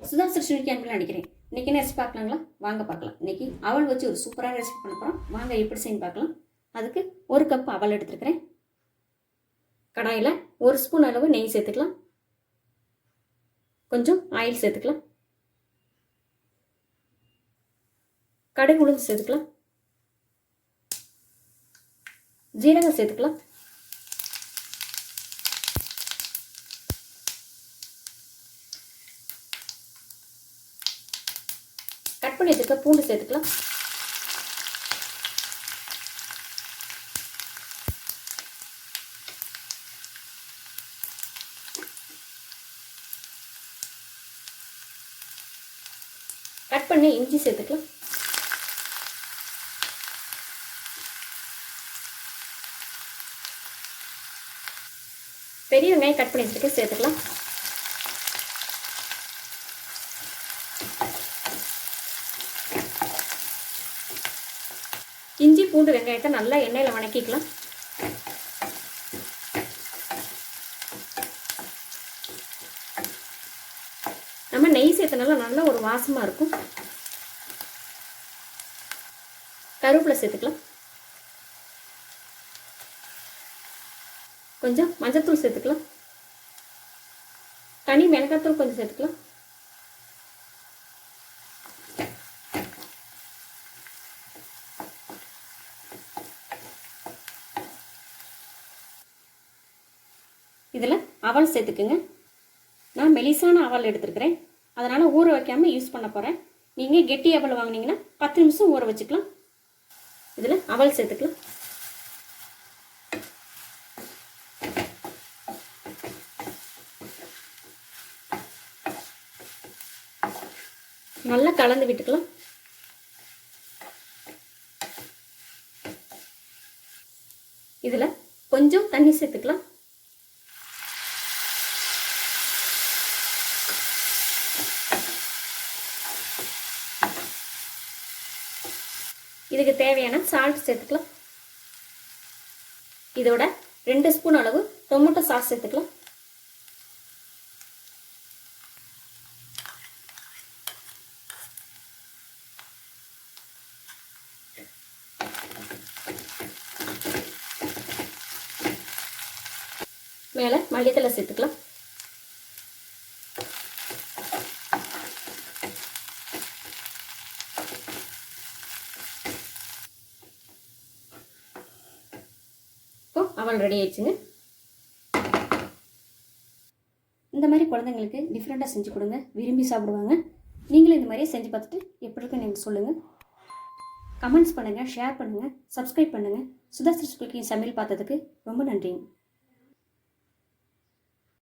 சுதா சிருஷ்டி கேம்பில் அடிக்கிறேன். இன்றைக்கி என்ன ரெசிபி பார்க்கலாங்களா? வாங்க பார்க்கலாம். இன்றைக்கி அவல் வச்சு ஒரு சூப்பரான ரெசிபி பண்ண போகிறோம். வாங்க எப்படி செய்யணும் பார்க்கலாம். அதுக்கு 1 கப் அவல் எடுத்துருக்கிறேன். கடாயில் 1 ஸ்பூன் அளவு நெய் சேர்த்துக்கலாம். கொஞ்சம் ஆயில் சேர்த்துக்கலாம். கடுகு உளுந்து சேர்த்துக்கலாம். ஜீரகம் சேர்த்துக்கலாம். கட் பண்ணி வச்சுருக்க பூண்டு சேர்த்துக்கலாம். கட் பண்ணி இஞ்சி சேர்த்துக்கலாம். பெரிய வெங்காயம் கட் பண்ணி வச்சுருக்க சேர்த்துக்கலாம். இஞ்சி பூண்டு வெங்காயத்தை நல்லா எண்ணெயில் வணக்கிக்கலாம். நம்ம நெய் சேர்த்தனால நல்ல ஒரு வாசமாக இருக்கும். கருவேப்பிலை சேர்த்துக்கலாம். கொஞ்சம் மஞ்சத்தூள் சேர்த்துக்கலாம். தனி மிளகாத்தூள் கொஞ்சம் சேர்த்துக்கலாம். இதில் அவல் சேர்த்துக்குங்க. நான் மெலிசான அவல் எடுத்துருக்கிறேன், அதனால் ஊற வைக்காமல் யூஸ் பண்ண போகிறேன். நீங்கள் கெட்டி அவல் வாங்கினீங்கன்னா 10 நிமிஷம் ஊற வச்சுக்கலாம். இதில் அவல் சேர்த்துக்கலாம். நல்லா கலந்து விட்டுக்கலாம். இதில் கொஞ்சம் தண்ணி சேர்த்துக்கலாம். இதுக்கு தேவையான சால்ட் சேர்த்துக்கலாம். இதோட 2 ஸ்பூன் அளவு டொமேட்டோ சாஸ் சேர்த்துக்கலாம். மேலே மல்லித்தலை சேர்த்துக்கலாம். அவல் ரெடி ஆயிடுச்சுங்க. இந்த மாதிரி குழந்தைங்களுக்கு டிஃப்ரெண்ட்டாக செஞ்சு கொடுங்க, விரும்பி சாப்பிடுவாங்க. நீங்களும் இந்த மாதிரியே செஞ்சு பார்த்துட்டு எப்படி இருக்குன்னு எனக்கு சொல்லுங்கள். கமெண்ட்ஸ் பண்ணுங்கள், ஷேர் பண்ணுங்கள், சப்ஸ்கிரைப் பண்ணுங்கள். சுதா சிருஷ்டி சமையல் பார்த்ததுக்கு ரொம்ப நன்றிங்க.